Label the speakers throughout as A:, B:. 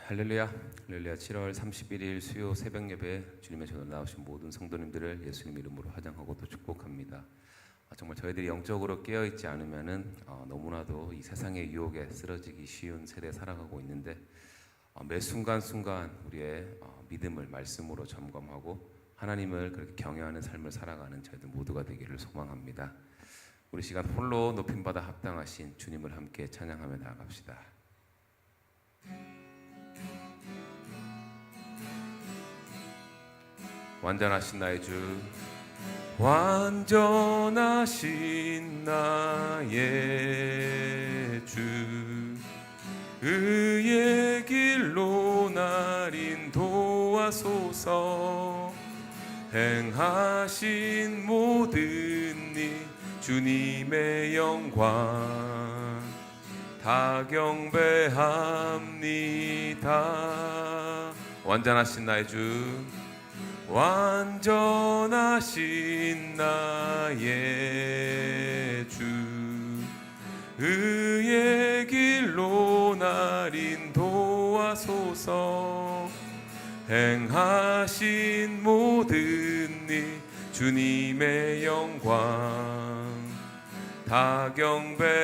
A: 할렐루야, 할렐루야. 7월 31일 수요 새벽 예배 주님의 전으로 나오신 모든 성도님들을 예수님 이름으로 환영하고 또 축복합니다. 정말 저희들이 영적으로 깨어있지 않으면은 너무나도 이 세상의 유혹에 쓰러지기 쉬운 세대에 살아가고 있는데 매 순간순간 우리의 믿음을 말씀으로 점검하고 하나님을 그렇게 경외하는 삶을 살아가는 저희들 모두가 되기를 소망합니다. 우리 시간 홀로 높임받아 합당하신 주님을 함께 찬양하며 나아갑시다. 완전하신 나의 주, 완전하신 나의 주, 의의 길로 날 인도하소서. 행하신 모든 일 주님의 영광 다 경배합니다. 완전하신 나의 주, 완전하신 나의 주, 의의 길로 날 인도하소서. 행하신 모든 일 주님의 영광 다 경배합니다.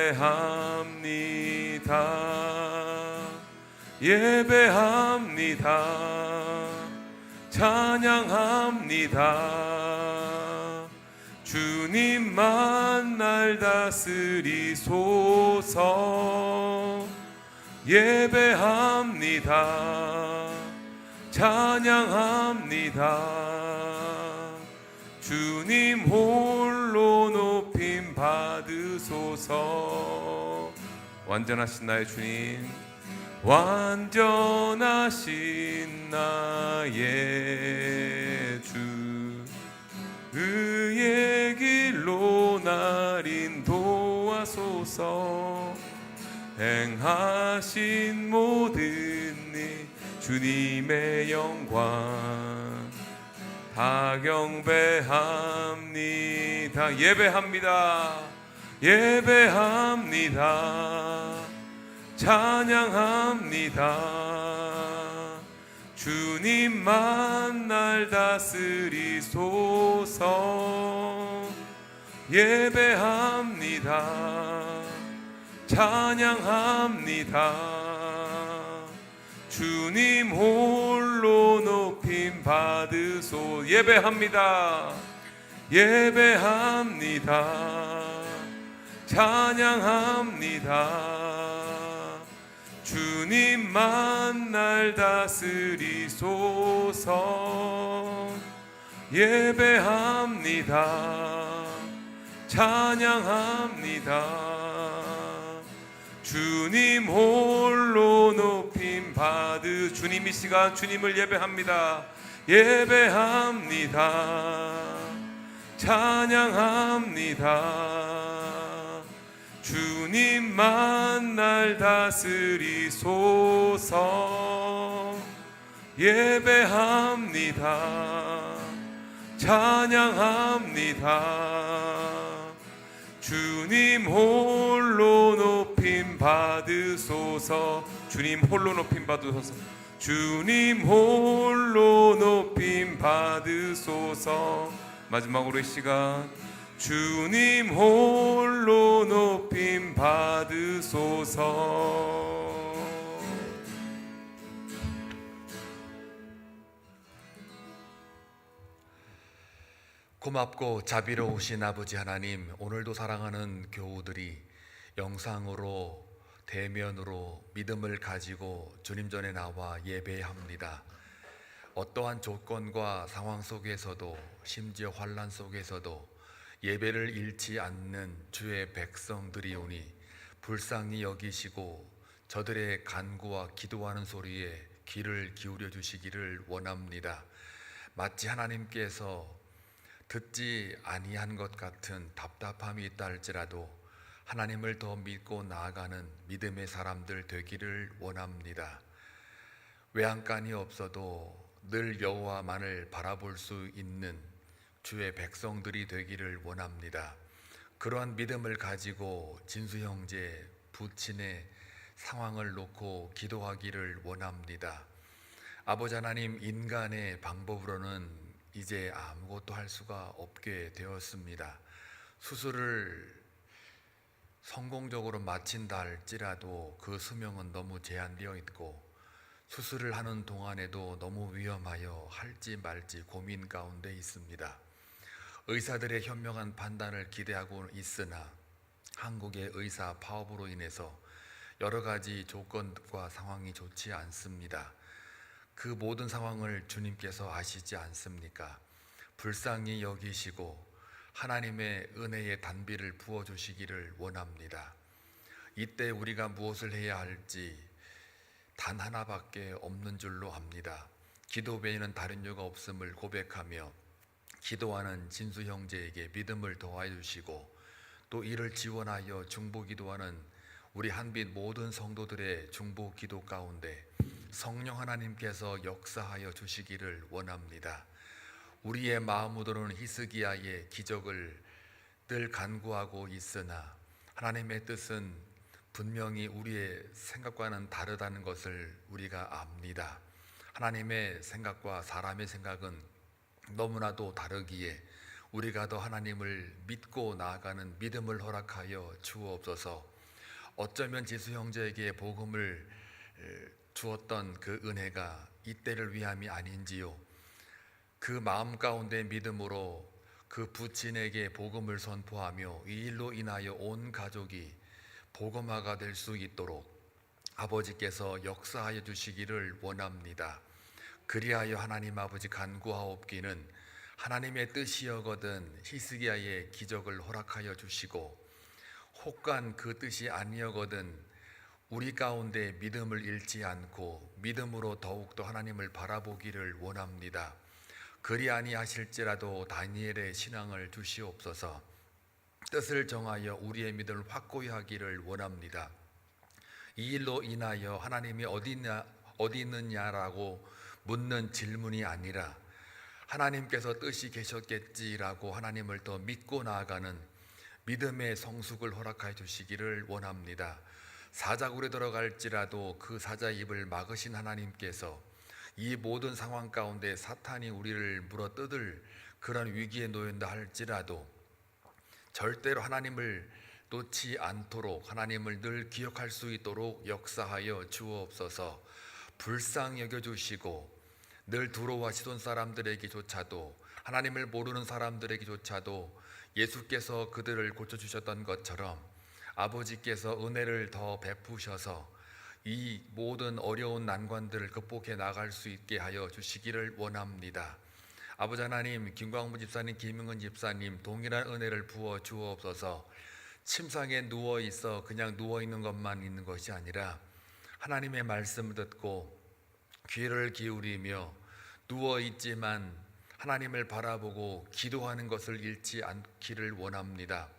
A: 예배합니다. 찬양합니다. 주님만 날 다스리소서. 예배합니다. 찬양합니다. 주님 홀로 높임 받으소서. 완전하신 나의 주님, 완전하신 나의 주, 의의 길로 날 인도하소서. 행하신 모든 일 주님의 영광 다 경배합니다. 예배합니다. 예배합니다. 찬양합니다. 주님만 날 다스리소서. 예배합니다. 찬양합니다. 주님 홀로 높임 받으소. 예배합니다. 예배합니다. 찬양합니다. 주님만 날 다스리소서. 예배합니다. 찬양합니다. 주님 홀로 높임 받으. 주님 이 시간 주님을 예배합니다. 예배합니다. 찬양합니다. 주님만 날 다스리소서. 예배합니다. 찬양합니다. 주님 홀로 높임 받으소서. 주님 홀로 높임 받으소서. 주님 홀로 높임 받으소서. 마지막으로 이 시간 주님 홀로 높임 받으소서.
B: 고맙고 자비로우신 아버지 하나님, 오늘도 사랑하는 교우들이 영상으로 대면으로 믿음을 가지고 주님 전에 나와 예배합니다. 어떠한 조건과 상황 속에서도, 심지어 환난 속에서도 예배를 잃지 않는 주의 백성들이오니 불쌍히 여기시고 저들의 간구와 기도하는 소리에 귀를 기울여 주시기를 원합니다. 마치 하나님께서 듣지 아니한 것 같은 답답함이 있다 할지라도 하나님을 더 믿고 나아가는 믿음의 사람들 되기를 원합니다. 외양간이 없어도 늘 여호와만을 바라볼 수 있는 주의 백성들이 되기를 원합니다. 그러한 믿음을 가지고 진수 형제, 부친의 상황을 놓고 기도하기를 원합니다. 아버지 하나님, 인간의 방법으로는 이제 아무것도 할 수가 없게 되었습니다. 수술을 성공적으로 마친다 할지라도 그 수명은 너무 제한되어 있고, 수술을 하는 동안에도 너무 위험하여 할지 말지 고민 가운데 있습니다. 의사들의 현명한 판단을 기대하고 있으나 한국의 의사 파업으로 인해서 여러 가지 조건과 상황이 좋지 않습니다. 그 모든 상황을 주님께서 아시지 않습니까? 불쌍히 여기시고 하나님의 은혜의 단비를 부어주시기를 원합니다. 이때 우리가 무엇을 해야 할지 단 하나밖에 없는 줄로 압니다. 기도 외에는 다른 이유가 없음을 고백하며 기도하는 진수 형제에게 믿음을 더하여 주시고, 또 이를 지원하여 중보 기도하는 우리 한빛 모든 성도들의 중보 기도 가운데 성령 하나님께서 역사하여 주시기를 원합니다. 우리의 마음으로는 히스기야의 기적을 늘 간구하고 있으나 하나님의 뜻은 분명히 우리의 생각과는 다르다는 것을 우리가 압니다. 하나님의 생각과 사람의 생각은 너무나도 다르기에 우리가 더 하나님을 믿고 나아가는 믿음을 허락하여 주옵소서. 어쩌면 지수 형제에게 복음을 주었던 그 은혜가 이때를 위함이 아닌지요. 그 마음 가운데 믿음으로 그 부친에게 복음을 선포하며 이 일로 인하여 온 가족이 복음화가 될 수 있도록 아버지께서 역사하여 주시기를 원합니다. 그리하여 하나님 아버지 간구하옵기는 하나님의 뜻이여거든 히스기야의 기적을 허락하여 주시고, 혹간 그 뜻이 아니여거든 우리 가운데 믿음을 잃지 않고 믿음으로 더욱더 하나님을 바라보기를 원합니다. 그리 아니하실지라도 다니엘의 신앙을 주시옵소서. 뜻을 정하여 우리의 믿음을 확고히 하기를 원합니다. 이 일로 인하여 하나님이 어디 있느냐라고 묻는 질문이 아니라 하나님께서 뜻이 계셨겠지라고 하나님을 더 믿고 나아가는 믿음의 성숙을 허락하여 주시기를 원합니다. 사자굴에 들어갈지라도 그 사자의 입을 막으신 하나님께서 이 모든 상황 가운데 사탄이 우리를 물어뜯을 그런 위기에 놓인다 할지라도 절대로 하나님을 놓지 않도록 하나님을 늘 기억할 수 있도록 역사하여 주옵소서. 불쌍히 여겨주시고 늘 두로와 시돈 사람들에게조차도, 하나님을 모르는 사람들에게조차도 예수께서 그들을 고쳐주셨던 것처럼 아버지께서 은혜를 더 베푸셔서 이 모든 어려운 난관들을 극복해 나갈 수 있게 하여 주시기를 원합니다. 아버지 하나님, 김광무 집사님, 김영은 집사님 동일한 은혜를 부어 주옵소서. 침상에 누워 있어 그냥 누워 있는 것만 있는 것이 아니라 하나님의 말씀을 듣고 귀를 기울이며 누워 있지만 하나님을 바라보고 기도하는 것을 잃지 않기를 원합니다.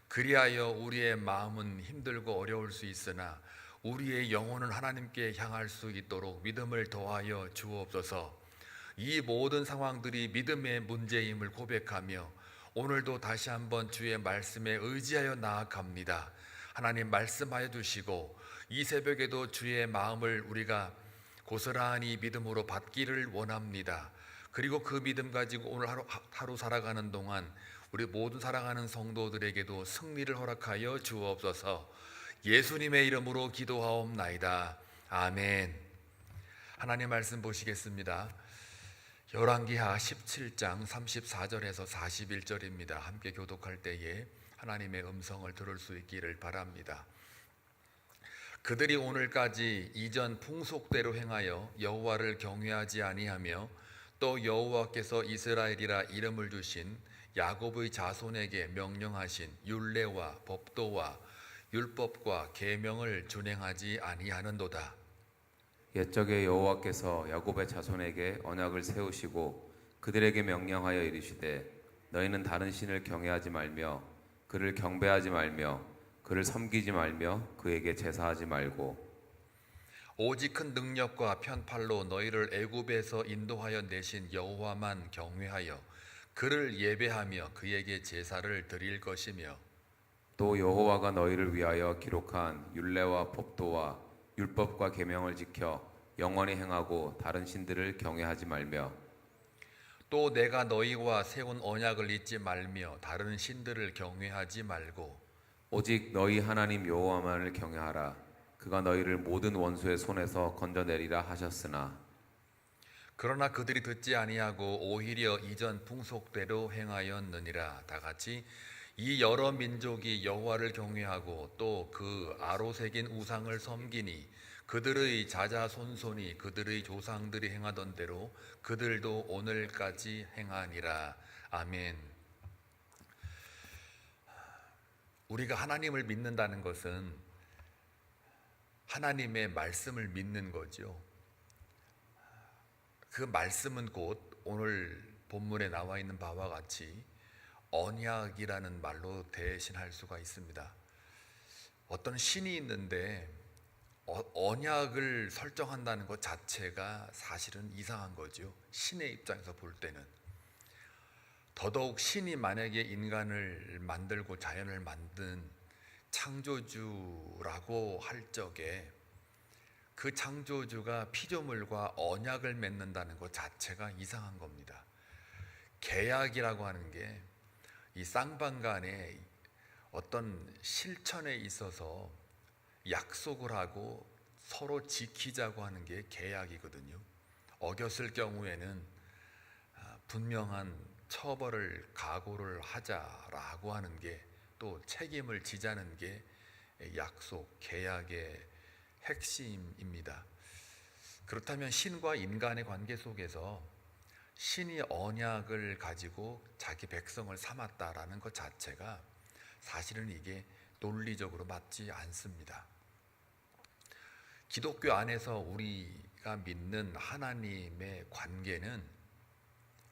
B: 그리하여 우리의 마음은 힘들고 어려울 수 있으나 우리의 영혼은 하나님께 향할 수 있도록 믿음을 더하여 주옵소서. 이 모든 상황들이 믿음의 문제임을 고백하며 오늘도 다시 한번 주의 말씀에 의지하여 나아갑니다. 하나님 말씀하여 주시고 이 새벽에도 주의 마음을 우리가 고스란히 믿음으로 받기를 원합니다. 그리고 그 믿음 가지고 오늘 하루 살아가는 동안 우리 모든 사랑하는 성도들에게도 승리를 허락하여 주옵소서. 예수님의 이름으로 기도하옵나이다. 아멘. 하나님 말씀 보시겠습니다. 열왕기하 17장 34절에서 41절입니다. 함께 교독할 때에 하나님의 음성을 들을 수 있기를 바랍니다. 그들이 오늘까지 이전 풍속대로 행하여 여호와를 경외하지 아니하며 또 여호와께서 이스라엘이라 이름을 주신 야곱의 자손에게 명령하신 율례와 법도와 율법과 계명을 준행하지 아니하는도다.
A: 옛적에 여호와께서 야곱의 자손에게 언약을 세우시고 그들에게 명령하여 이르시되 너희는 다른 신을 경외하지 말며 그를 경배하지 말며 그를 섬기지 말며 그에게 제사하지 말고
B: 오직 큰 능력과 편팔로 너희를 애굽에서 인도하여 내신 여호와만 경외하여 그를 예배하며 그에게 제사를 드릴 것이며
A: 또 여호와가 너희를 위하여 기록한 율례와 법도와 율법과 계명을 지켜 영원히 행하고 다른 신들을 경외하지 말며
B: 또 내가 너희와 세운 언약을 잊지 말며 다른 신들을 경외하지 말고
A: 오직 너희 하나님 여호와만을 경외하라. 그가 너희를 모든 원수의 손에서 건져내리라 하셨으나
B: 그러나 그들이 듣지 아니하고 오히려 이전 풍속대로 행하였느니라. 다 같이 이 여러 민족이 여호와를 경외하고 또 그 아로 새긴 우상을 섬기니 그들의 자자손손이 그들의 조상들이 행하던 대로 그들도 오늘까지 행하니라. 아멘. 우리가 하나님을 믿는다는 것은 하나님의 말씀을 믿는 거죠. 그 말씀은 곧 오늘 본문에 나와 있는 바와 같이 언약이라는 말로 대신할 수가 있습니다. 어떤 신이 있는데 언약을 설정한다는 것 자체가 사실은 이상한 거죠. 신의 입장에서 볼 때는. 더더욱 신이 만약에 인간을 만들고 자연을 만든 창조주라고 할 적에 그 창조주가 피조물과 언약을 맺는다는 것 자체가 이상한 겁니다. 계약이라고 하는 게 이 쌍방간에 어떤 실천에 있어서 약속을 하고 서로 지키자고 하는 게 계약이거든요. 어겼을 경우에는 분명한 처벌을 각오를 하자라고 하는 게 또 책임을 지자는 게 약속, 계약의 핵심입니다. 그렇다면 신과 인간의 관계 속에서 신이 언약을 가지고 자기 백성을 삼았다라는 것 자체가 사실은 이게 논리적으로 맞지 않습니다. 기독교 안에서 우리가 믿는 하나님의 관계는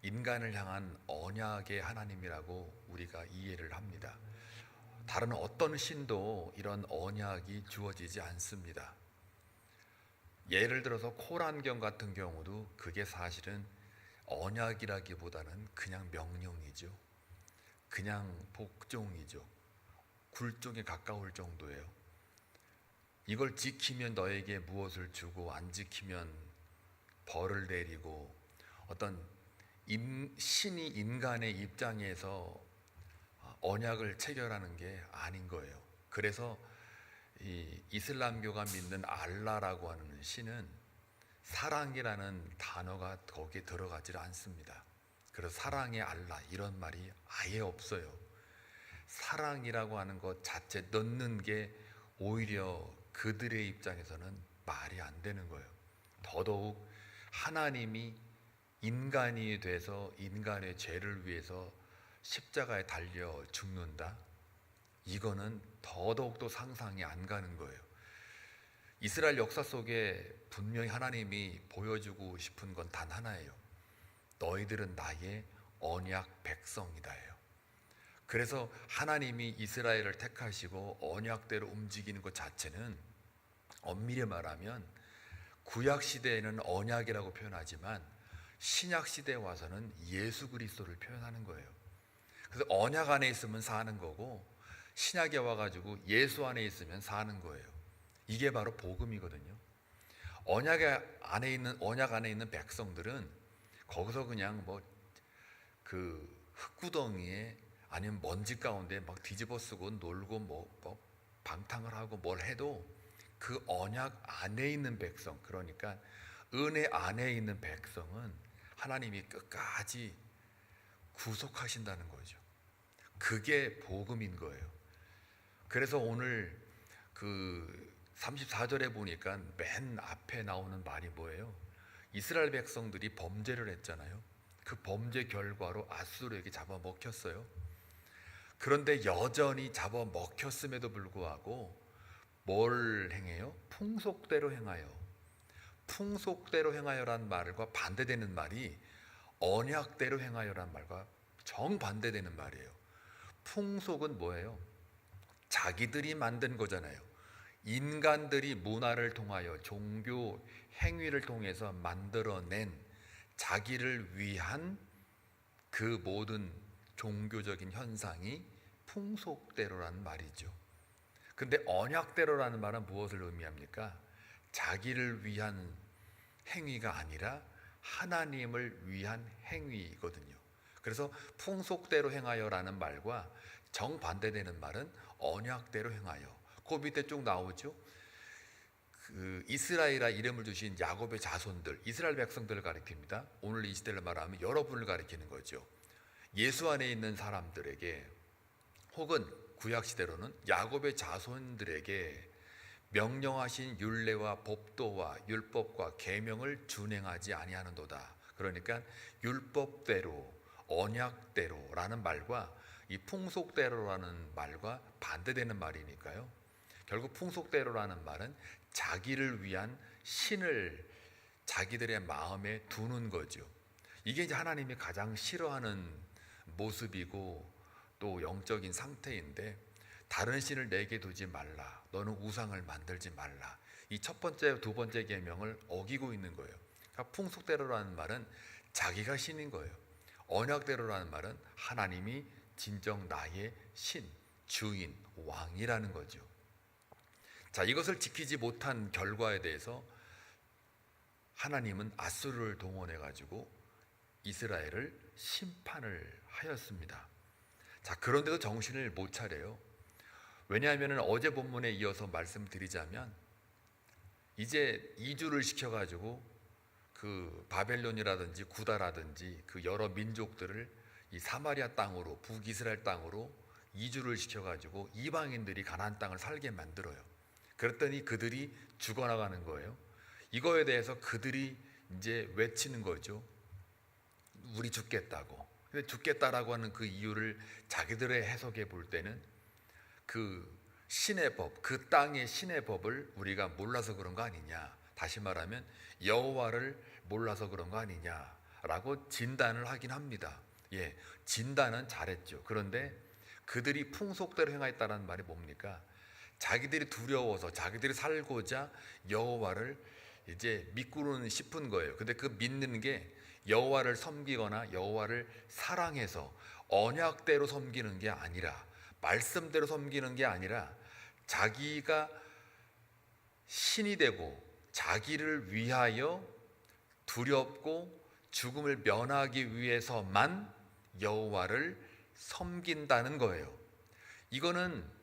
B: 인간을 향한 언약의 하나님이라고 우리가 이해를 합니다. 다른 어떤 신도 이런 언약이 주어지지 않습니다. 예를 들어서 콜안경 같은 경우도 그게 사실은 언약이라기보다는 그냥 명령이죠. 그냥 복종이죠. 굴종에 가까울 정도예요. 이걸 지키면 너에게 무엇을 주고 안 지키면 벌을 내리고 어떤 신이 인간의 입장에서 언약을 체결하는 게 아닌 거예요. 그래서 이 이슬람교가 믿는 알라라고 하는 신은 사랑이라는 단어가 거기에 들어가지 않습니다. 그래서 사랑의 알라 이런 말이 아예 없어요. 사랑이라고 하는 것 자체 넣는 게 오히려 그들의 입장에서는 말이 안 되는 거예요. 더더욱 하나님이 인간이 돼서 인간의 죄를 위해서 십자가에 달려 죽는다? 이거는 더더욱도 상상이 안 가는 거예요. 이스라엘 역사 속에 분명히 하나님이 보여주고 싶은 건 단 하나예요. 너희들은 나의 언약 백성이다예요. 그래서 하나님이 이스라엘을 택하시고 언약대로 움직이는 것 자체는 엄밀히 말하면 구약 시대에는 언약이라고 표현하지만 신약 시대에 와서는 예수 그리스도를 표현하는 거예요. 그래서 언약 안에 있으면 사는 거고 신약에 와가지고 예수 안에 있으면 사는 거예요. 이게 바로 복음이거든요. 언약 안에 있는 백성들은 거기서 그냥 뭐 그 흙구덩이에 아니면 먼지 가운데 막 뒤집어 쓰고 놀고 뭐 방탕을 하고 뭘 해도 그 언약 안에 있는 백성, 그러니까 은혜 안에 있는 백성은 하나님이 끝까지 구속하신다는 거죠. 그게 복음인 거예요. 그래서 오늘 그 34절에 보니까 맨 앞에 나오는 말이 뭐예요? 이스라엘 백성들이 범죄를 했잖아요. 그 범죄 결과로 아수르에게 잡아먹혔어요. 그런데 여전히 잡아먹혔음에도 불구하고 뭘 행해요? 풍속대로 행하여. 풍속대로 행하여란 말과 반대되는 말이 언약대로 행하여란 말과 정반대되는 말이에요. 풍속은 뭐예요? 자기들이 만든 거잖아요. 인간들이 문화를 통하여 종교 행위를 통해서 만들어낸 자기를 위한 그 모든 종교적인 현상이 풍속대로라는 말이죠. 근데 언약대로라는 말은 무엇을 의미합니까? 자기를 위한 행위가 아니라 하나님을 위한 행위거든요. 그래서 풍속대로 행하여라는 말과 정반대되는 말은 언약대로 행하여. 그 밑에 쭉 나오죠. 그 이스라엘이라 이름을 주신 야곱의 자손들, 이스라엘 백성들을 가리킵니다. 오늘 이 시대를 말하면 여러분을 가리키는 거죠. 예수 안에 있는 사람들에게, 혹은 구약 시대로는 야곱의 자손들에게 명령하신 율례와 법도와 율법과 계명을 준행하지 아니하는도다. 그러니까 율법대로, 언약대로라는 말과 이 풍속대로라는 말과 반대되는 말이니까요. 결국 풍속대로라는 말은 자기를 위한 신을 자기들의 마음에 두는 거죠. 이게 이제 하나님이 가장 싫어하는 모습이고 또 영적인 상태인데, 다른 신을 내게 두지 말라, 너는 우상을 만들지 말라, 이 첫 번째, 두 번째 계명을 어기고 있는 거예요. 그러니까 풍속대로라는 말은 자기가 신인 거예요. 언약대로라는 말은 하나님이 진정 나의 신, 주인, 왕이라는 거죠. 자, 이것을 지키지 못한 결과에 대해서 하나님은 아수르를 동원해 가지고 이스라엘을 심판을 하였습니다. 자, 그런데도 정신을 못 차려요. 왜냐하면 어제 본문에 이어서 말씀드리자면 이제 이주를 시켜가지고 그 바벨론이라든지 구다라든지 그 여러 민족들을 이 사마리아 땅으로, 북이스라엘 땅으로 이주를 시켜가지고 이방인들이 가나안 땅을 살게 만들어요. 그랬더니 그들이 죽어나가는 거예요. 이거에 대해서 그들이 이제 외치는 거죠. 우리 죽겠다고. 근데 죽겠다라고 하는 그 이유를 자기들의 해석해 볼 때는 그 신의 법, 그 땅의 신의 법을 우리가 몰라서 그런 거 아니냐, 다시 말하면 여호와를 몰라서 그런 거 아니냐라고 진단을 하긴 합니다. 예, 진단은 잘했죠. 그런데 그들이 풍속대로 행하였다는 말이 뭡니까? 자기들이 두려워서, 자기들이 살고자 여호와를 이제 믿고는 싶은 거예요. 근데 그 믿는 게 여호와를 섬기거나 여호와를 사랑해서 언약대로 섬기는 게 아니라, 말씀대로 섬기는 게 아니라 자기가 신이 되고 자기를 위하여 두렵고 죽음을 면하기 위해서만 여호와를 섬긴다는 거예요. 이거는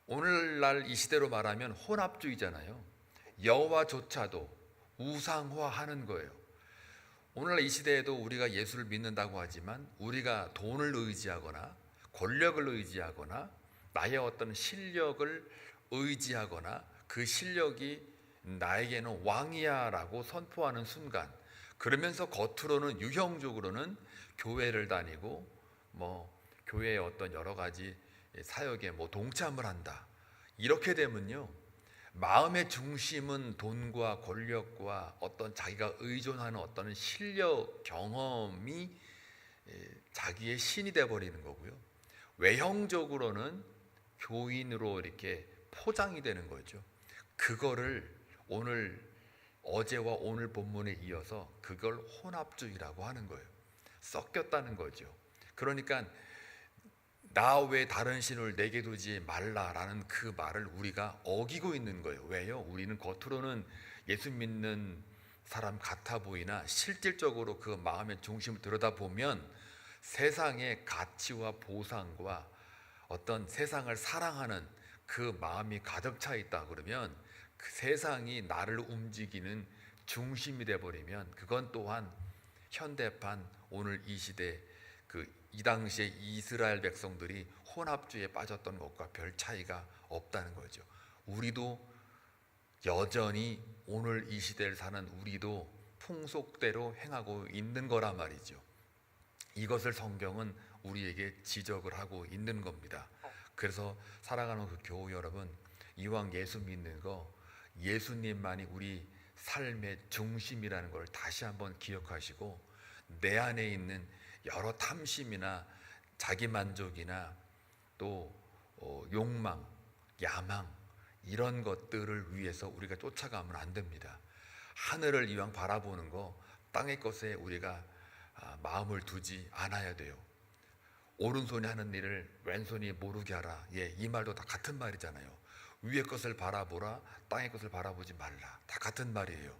B: 오늘날 이 시대로 말하면 혼합주의잖아요. 여호와조차도 우상화하는 거예요. 오늘날 이 시대에도 우리가 예수를 믿는다고 하지만 우리가 돈을 의지하거나 권력을 의지하거나 나의 어떤 실력을 의지하거나 그 실력이 나에게는 왕이야 라고 선포하는 순간, 그러면서 겉으로는 유형적으로는 교회를 다니고 교회의 어떤 여러 가지 사역에 동참을 한다. 이렇게 되면요, 마음의 중심은 돈과 권력과 어떤 자기가 의존하는 어떤 실력, 경험이 자기의 신이 되어버리는 거고요. 외형적으로는 교인으로 이렇게 포장이 되는 거죠. 그거를 어제와 오늘 본문에 이어서 그걸 혼합주의라고 하는 거예요. 섞였다는 거죠. 그러니까 나 외 다른 신을 내게 두지 말라라는 그 말을 우리가 어기고 있는 거예요. 왜요? 우리는 겉으로는 예수 믿는 사람 같아 보이나 실질적으로 그 마음의 중심을 들여다보면 세상의 가치와 보상과 어떤 세상을 사랑하는 그 마음이 가득 차 있다 그러면, 그 세상이 나를 움직이는 중심이 되어버리면 그건 또한 현대판 오늘 이 시대 이 당시에 이스라엘 백성들이 혼합주의에 빠졌던 것과 별 차이가 없다는 거죠. 우리도 여전히 오늘 이 시대를 사는 우리도 풍속대로 행하고 있는 거란 말이죠. 이것을 성경은 우리에게 지적을 하고 있는 겁니다. 그래서 사랑하는 그 교우 여러분, 이왕 예수 믿는 거 예수님만이 우리 삶의 중심이라는 걸 다시 한번 기억하시고, 내 안에 있는 여러 탐심이나 자기만족이나 또 욕망, 야망, 이런 것들을 위해서 우리가 쫓아가면 안 됩니다. 하늘을 이왕 바라보는 거, 땅의 것에 우리가 마음을 두지 않아야 돼요. 오른손이 하는 일을 왼손이 모르게 하라. 예, 이 말도 다 같은 말이잖아요. 위의 것을 바라보라, 땅의 것을 바라보지 말라. 다 같은 말이에요.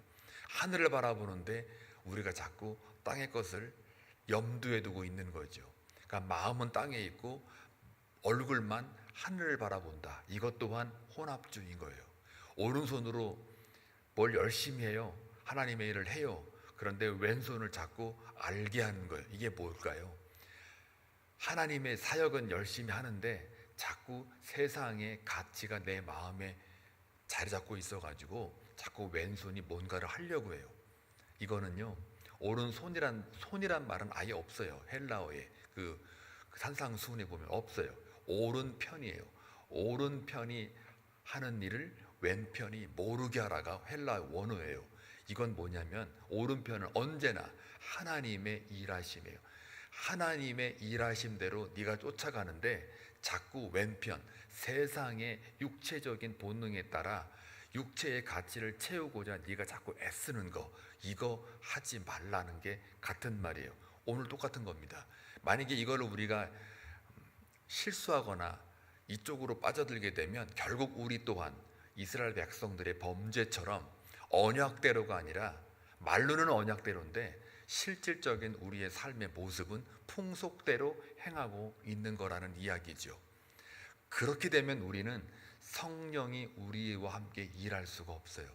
B: 하늘을 바라보는데 우리가 자꾸 땅의 것을 염두에 두고 있는 거죠. 그러니까 마음은 땅에 있고 얼굴만 하늘을 바라본다. 이것 또한 혼합주의인 거예요. 오른손으로 뭘 열심히 해요. 하나님의 일을 해요. 그런데 왼손을 자꾸 알게 하는 거예요. 이게 뭘까요? 하나님의 사역은 열심히 하는데 자꾸 세상의 가치가 내 마음에 자리 잡고 있어가지고 자꾸 왼손이 뭔가를 하려고 해요. 이거는요, 손이란 말은 아예 없어요. 헬라어에 그 산상수훈에 보면 없어요. 오른편이에요. 오른편이 하는 일을 왼편이 모르게 하라가 헬라 원어예요. 이건 뭐냐면 오른편은 언제나 하나님의 일하심이에요. 하나님의 일하심대로 네가 쫓아가는데 자꾸 왼편 세상의 육체적인 본능에 따라 육체의 가치를 채우고자 네가 자꾸 애쓰는 거, 이거 하지 말라는 게 같은 말이에요. 오늘 똑같은 겁니다. 만약에 이거를 우리가 실수하거나 이쪽으로 빠져들게 되면 결국 우리 또한 이스라엘 백성들의 범죄처럼 언약대로가 아니라 말로는 언약대로인데 실질적인 우리의 삶의 모습은 풍속대로 행하고 있는 거라는 이야기죠. 그렇게 되면 우리는 성령이 우리와 함께 일할 수가 없어요.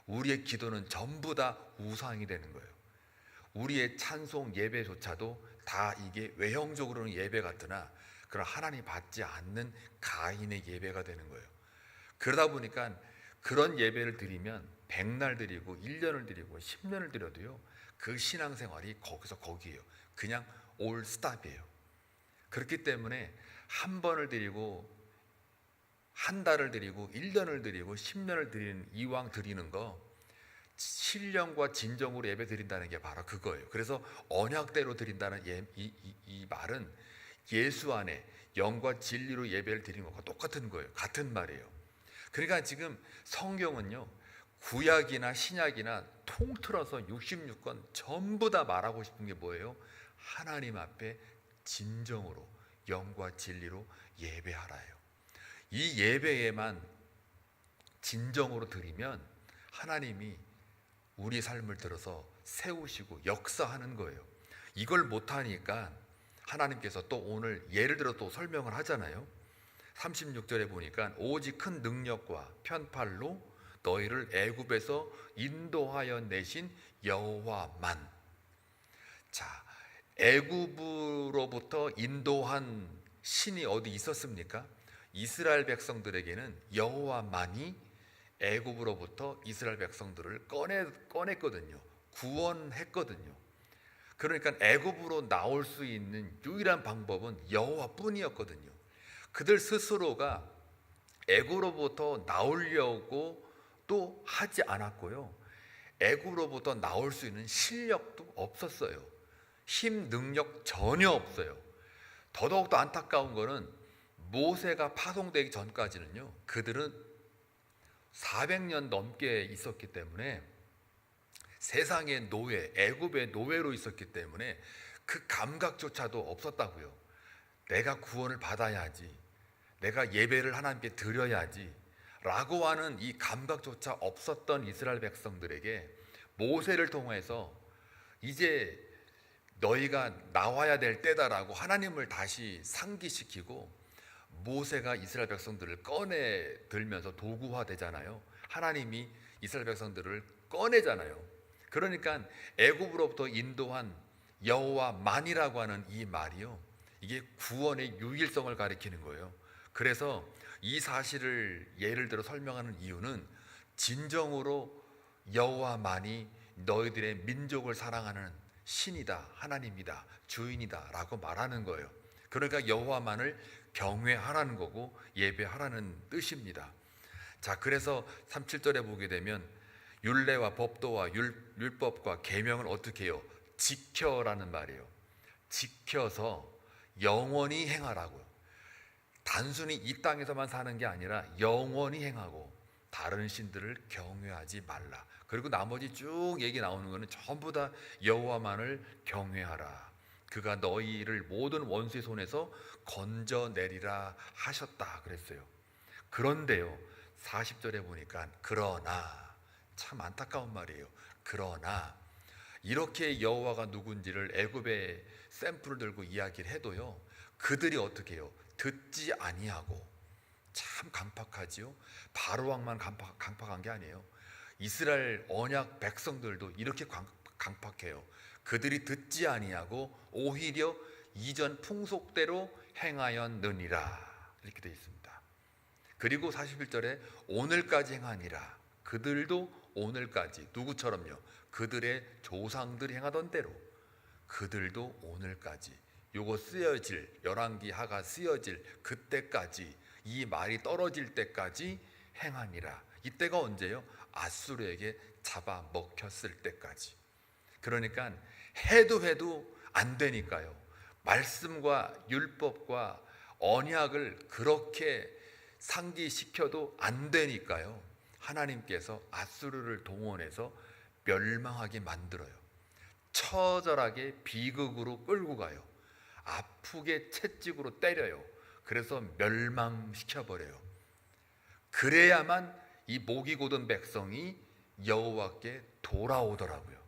B: 우리의 기도는 전부 다 우상이 되는 거예요. 우리의 찬송 예배조차도 다 이게 외형적으로는 예배 같으나 그런 하나님 받지 않는 가인의 예배가 되는 거예요. 그러다 보니까 그런 예배를 드리면 100날 드리고 1년을 드리고 10년을 드려도요, 그 신앙생활이 거기서 거기에요. 그냥 올 스탑이에요. 그렇기 때문에 한 번을 드리고 한 달을 드리고 1년을 드리고 10년을 드리는, 이왕 드리는 거 신령과 진정으로 예배 드린다는 게 바로 그거예요. 그래서 언약대로 드린다는 이 말은 예수 안에 영과 진리로 예배를 드리는 것과 똑같은 거예요. 같은 말이에요. 그러니까 지금 성경은요, 구약이나 신약이나 통틀어서 66권 전부 다 말하고 싶은 게 뭐예요? 하나님 앞에 진정으로 영과 진리로 예배하라요. 이 예배에만 진정으로 드리면 하나님이 우리 삶을 들어서 세우시고 역사하는 거예요. 이걸 못하니까 하나님께서 또 오늘 예를 들어 또 설명을 하잖아요. 36절에 보니까 오직 큰 능력과 편팔로 너희를 애굽에서 인도하여 내신 여호와만. 자, 애굽으로부터 인도한 신이 어디 있었습니까? 이스라엘 백성들에게는 여호와만이 애굽으로부터 이스라엘 백성들을 꺼냈거든요. 구원했거든요. 그러니까 애굽으로 나올 수 있는 유일한 방법은 여호와뿐이었거든요. 그들 스스로가 애굽으로부터 나오려고 또 하지 않았고요. 애굽으로부터 나올 수 있는 실력도 없었어요. 힘, 능력 전혀 없어요. 더더욱더 안타까운 거는 모세가 파송되기 전까지는요, 그들은 400년 넘게 있었기 때문에 세상의 노예, 애굽의 노예로 있었기 때문에 그 감각조차도 없었다고요. 내가 구원을 받아야지, 내가 예배를 하나님께 드려야지 라고 하는 이 감각조차 없었던 이스라엘 백성들에게 모세를 통해서 이제 너희가 나와야 될 때다라고 하나님을 다시 상기시키고, 모세가 이스라엘 백성들을 꺼내 들면서 도구화되잖아요. 하나님이 이스라엘 백성들을 꺼내잖아요. 그러니까 애굽으로부터 인도한 여호와만이라고 하는 이 말이요, 이게 구원의 유일성을 가리키는 거예요. 그래서 이 사실을 예를 들어 설명하는 이유는 진정으로 여호와만이 너희들의 민족을 사랑하는 신이다, 하나님이다, 주인이다 라고 말하는 거예요. 그러니까 여호와만을 경외하라는 거고 예배하라는 뜻입니다. 자, 그래서 37절에 보게 되면 율례와 법도와 율법과 계명을 어떻게 해요? 지켜라는 말이에요. 지켜서 영원히 행하라고요. 단순히 이 땅에서만 사는 게 아니라 영원히 행하고 다른 신들을 경외하지 말라. 그리고 나머지 쭉 얘기 나오는 거는 전부 다 여호와만을 경외하라. 그가 너희를 모든 원수의 손에서 건져내리라 하셨다 그랬어요. 그런데요, 40절에 보니까 그러나, 참 안타까운 말이에요. 그러나 이렇게 여호와가 누군지를 애굽의 샘플을 들고 이야기를 해도요, 그들이 어떻게 해요? 듣지 아니하고. 참 강팍하지요. 바로 왕만 강팍한 게 아니에요. 이스라엘 언약 백성들도 이렇게 강팍해요. 그들이 듣지 아니하고 오히려 이전 풍속대로 행하였느니라, 이렇게 되어 있습니다. 그리고 41절에 오늘까지 행하니라. 그들도 오늘까지, 누구처럼요? 그들의 조상들이 행하던 대로 그들도 오늘까지, 요거 쓰여질, 열왕기 하가 쓰여질 그때까지, 이 말이 떨어질 때까지 행하니라. 이때가 언제요? 아수르에게 잡아먹혔을 때까지. 그러니까 해도 안 되니까요. 말씀과 율법과 언약을 그렇게 상기시켜도 안 되니까요, 하나님께서 아수르를 동원해서 멸망하게 만들어요. 처절하게 비극으로 끌고 가요. 아프게 채찍으로 때려요. 그래서 멸망시켜버려요. 그래야만 이 목이 곧은 백성이 여호와께 돌아오더라고요.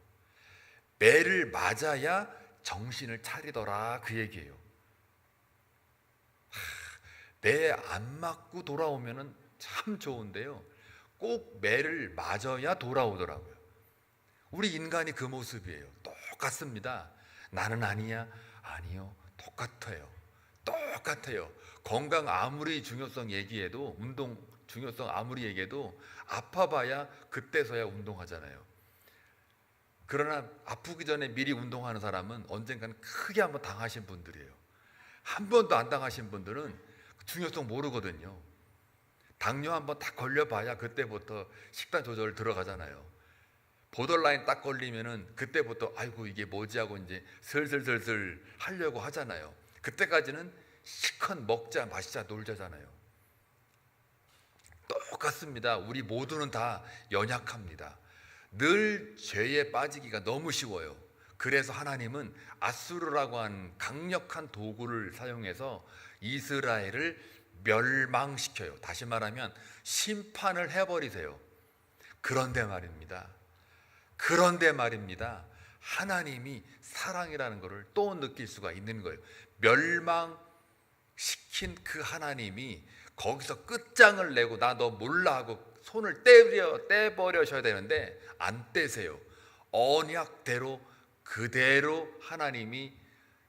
B: 매를 맞아야 정신을 차리더라, 그 얘기예요. 매 안 맞고 돌아오면은 참 좋은데요, 꼭 매를 맞아야 돌아오더라고요. 우리 인간이 그 모습이에요. 똑같습니다. 나는 아니야. 아니요, 똑같아요. 건강 아무리 중요성 얘기해도, 운동 중요성 아무리 얘기해도 아파봐야 그때서야 운동하잖아요. 그러나 아프기 전에 미리 운동하는 사람은 언젠가는 크게 한번 당하신 분들이에요. 한 번도 안 당하신 분들은 중요성 모르거든요. 당뇨 한번 딱 걸려봐야 그때부터 식단 조절 들어가잖아요. 보더라인 딱 걸리면은 그때부터 아이고 이게 뭐지 하고 이제 슬슬 하려고 하잖아요. 그때까지는 실컷 먹자 마시자 놀자잖아요. 똑같습니다. 우리 모두는 다 연약합니다. 늘 죄에 빠지기가 너무 쉬워요. 그래서 하나님은 아수르라고 하는 강력한 도구를 사용해서 이스라엘을 멸망시켜요. 다시 말하면 심판을 해버리세요. 그런데 말입니다. 하나님이 사랑이라는 것을 또 느낄 수가 있는 거예요. 멸망시킨 그 하나님이 거기서 끝장을 내고 나 너 몰라 하고 손을 떼버려셔야 되는데 안 떼세요. 언약대로 그대로 하나님이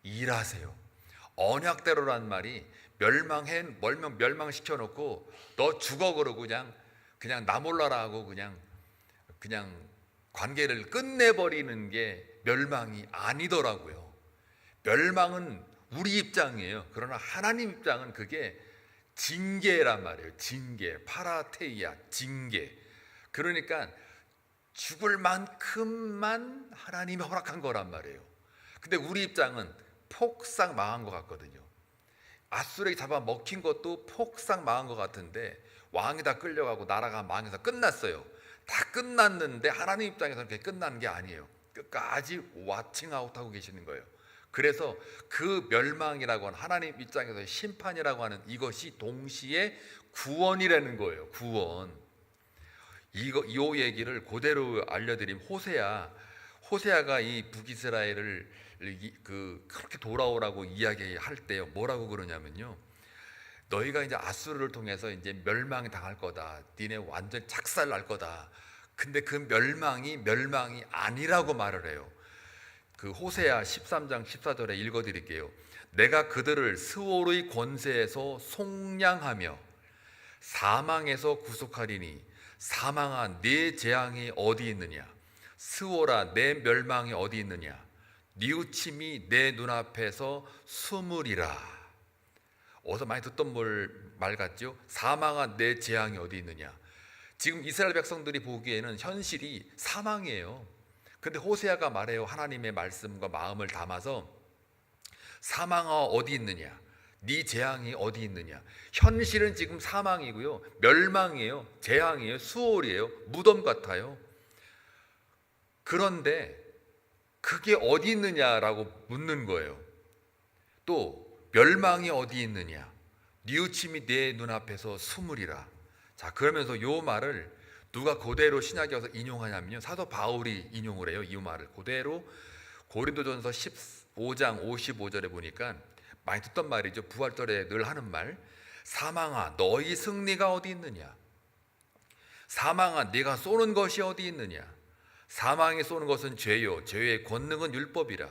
B: 일하세요. 언약대로란 말이 멸망시켜 놓고 너 죽어 그러고 그냥 나 몰라라 하고 그냥 관계를 끝내버리는 게 멸망이 아니더라고요. 멸망은 우리 입장이에요. 그러나 하나님 입장은 그게 징계란 말이에요. 징계, 파라테이아, 징계. 그러니까 죽을 만큼만 하나님이 허락한 거란 말이에요. 근데 우리 입장은 폭삭 망한 것 같거든요. 아수르에 잡아먹힌 것도 폭삭 망한 것 같은데 왕이 다 끌려가고 나라가 망해서 끝났어요. 다 끝났는데 하나님 입장에서는 그게 끝난 게 아니에요. 끝까지 와칭아웃하고 계시는 거예요. 그래서 그 멸망이라고 하는 하나님 입장에서 심판이라고 하는 이것이 동시에 구원이라는 거예요. 구원. 이 얘기를 그대로 알려드리면 호세아가 이 북이스라엘을 그렇게 돌아오라고 이야기할 때요, 뭐라고 그러냐면요, 너희가 이제 아수르를 통해서 이제 멸망이 당할 거다. 니네 완전 작살 날 거다. 근데 그 멸망이 아니라고 말을 해요. 그 호세아 13장 14절에 읽어드릴게요. 내가 그들을 스올의 권세에서 속량하며 사망에서 구속하리니 사망아 네 재앙이 어디 있느냐, 스올아 내 멸망이 어디 있느냐, 뉘우침이 내 눈앞에서 숨으리라. 어디서 많이 듣던 말 같죠? 사망아 내 재앙이 어디 있느냐. 지금 이스라엘 백성들이 보기에는 현실이 사망이에요. 근데 호세아가 말해요. 하나님의 말씀과 마음을 담아서 사망아 어디 있느냐, 네 재앙이 어디 있느냐. 현실은 지금 사망이고요, 멸망이에요, 재앙이에요, 수월이에요, 무덤 같아요. 그런데 그게 어디 있느냐라고 묻는 거예요. 또 멸망이 어디 있느냐, 뉘우침이 내 눈앞에서 숨으리라. 자, 그러면서 요 말을 누가 그대로 신약에 와서 인용하냐면요, 사도 바울이 인용을 해요. 이 말을 그대로 고린도전서 15장 55절에 보니까 많이 듣던 말이죠. 부활절에 늘 하는 말, 사망아 너희 승리가 어디 있느냐, 사망아 네가 쏘는 것이 어디 있느냐, 사망이 쏘는 것은 죄요 죄의 권능은 율법이라.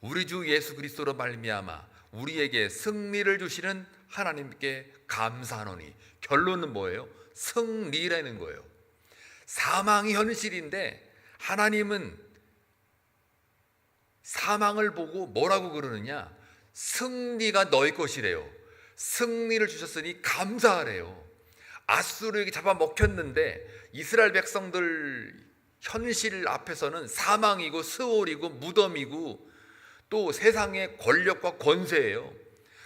B: 우리 주 예수 그리스도로 말미암아 우리에게 승리를 주시는 하나님께 감사하노니. 결론은 뭐예요? 승리라는 거예요. 사망이 현실인데 하나님은 사망을 보고 뭐라고 그러느냐, 승리가 너희 것이래요. 승리를 주셨으니 감사하래요. 아수르에게 잡아먹혔는데 이스라엘 백성들 현실 앞에서는 사망이고 스올이고 무덤이고 또 세상의 권력과 권세예요.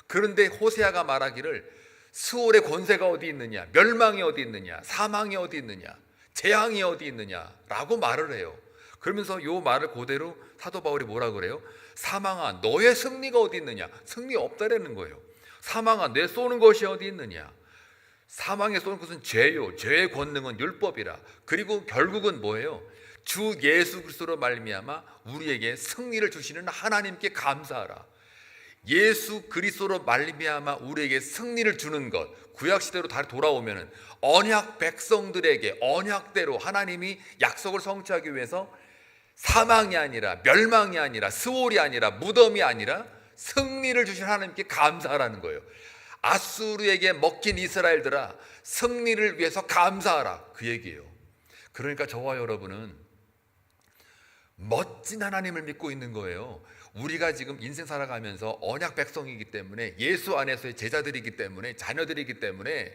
B: 그런데 호세아가 말하기를 스올의 권세가 어디 있느냐, 멸망이 어디 있느냐, 사망이 어디 있느냐, 재앙이 어디 있느냐라고 말을 해요. 그러면서 요 말을 그대로 사도 바울이 뭐라 그래요? 사망아 너의 승리가 어디 있느냐, 승리 없다라는 거예요. 사망아 내 쏘는 것이 어디 있느냐, 사망에 쏘는 것은 죄요 죄의 권능은 율법이라. 그리고 결국은 뭐예요? 주 예수 그리스도로 말미암아 우리에게 승리를 주시는 하나님께 감사하라. 예수 그리스도로 말미암아 우리에게 승리를 주는 것, 구약 시대로 다시 돌아오면은 언약 백성들에게 언약대로 하나님이 약속을 성취하기 위해서 사망이 아니라 멸망이 아니라 스올이 아니라 무덤이 아니라 승리를 주신 하나님께 감사하라는 거예요. 아수르에게 먹힌 이스라엘들아 승리를 위해서 감사하라, 그 얘기예요. 그러니까 저와 여러분은 멋진 하나님을 믿고 있는 거예요. 우리가 지금 인생 살아가면서 언약 백성이기 때문에, 예수 안에서의 제자들이기 때문에, 자녀들이기 때문에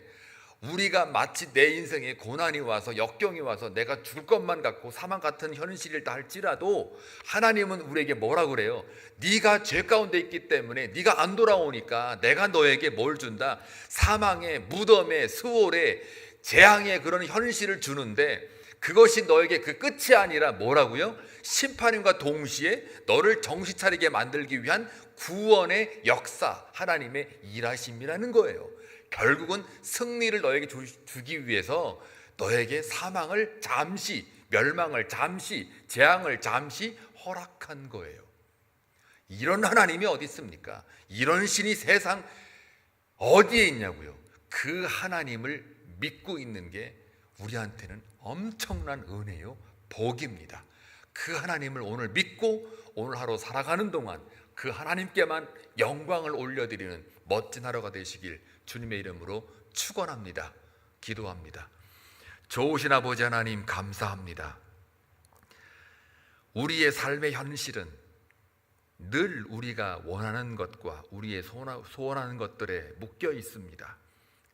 B: 우리가 마치 내 인생에 고난이 와서 역경이 와서 내가 죽을 것만 같고 사망 같은 현실이다 할지라도 하나님은 우리에게 뭐라 그래요? 네가 죄 가운데 있기 때문에 네가 안 돌아오니까 내가 너에게 뭘 준다? 사망의 무덤의 스올의 재앙의 그런 현실을 주는데, 그것이 너에게 그 끝이 아니라 뭐라고요? 심판임과 동시에 너를 정신 차리게 만들기 위한 구원의 역사, 하나님의 일하심이라는 거예요. 결국은 승리를 너에게 주기 위해서 너에게 사망을 잠시, 멸망을 잠시, 재앙을 잠시 허락한 거예요. 이런 하나님이 어디 있습니까? 이런 신이 세상 어디에 있냐고요. 그 하나님을 믿고 있는 게 우리한테는 엄청난 은혜요, 복입니다. 그 하나님을 오늘 믿고 오늘 하루 살아가는 동안 그 하나님께만 영광을 올려드리는 멋진 하루가 되시길 주님의 이름으로 축원합니다. 기도합니다. 좋으신 아버지 하나님, 감사합니다. 우리의 삶의 현실은 늘 우리가 원하는 것과 우리의 소원하는 것들에 묶여 있습니다.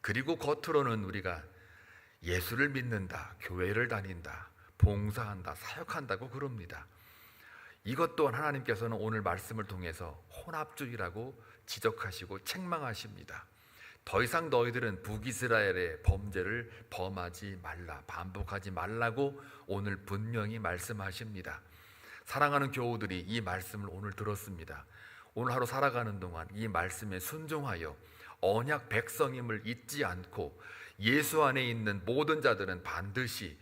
B: 그리고 겉으로는 우리가 예수를 믿는다, 교회를 다닌다, 봉사한다, 사역한다고 그럽니다. 이것 또한 하나님께서는 오늘 말씀을 통해서 혼합주의라고 지적하시고 책망하십니다. 더 이상 너희들은 북이스라엘의 범죄를 범하지 말라, 반복하지 말라고 오늘 분명히 말씀하십니다. 사랑하는 교우들이 이 말씀을 오늘 들었습니다. 오늘 하루 살아가는 동안 이 말씀에 순종하여 언약 백성임을 잊지 않고 예수 안에 있는 모든 자들은 반드시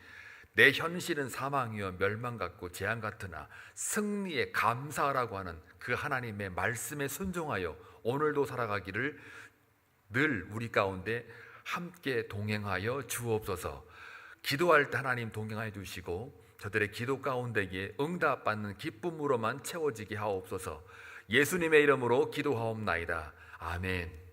B: 내 현실은 사망이요 멸망 같고 재앙 같으나 승리에 감사하라고 하는 그 하나님의 말씀에 순종하여 오늘도 살아가기를 늘 우리 가운데 함께 동행하여 주옵소서. 기도할 때 하나님 동행하여 주시고 저들의 기도 가운데에 응답받는 기쁨으로만 채워지게 하옵소서. 예수님의 이름으로 기도하옵나이다. 아멘.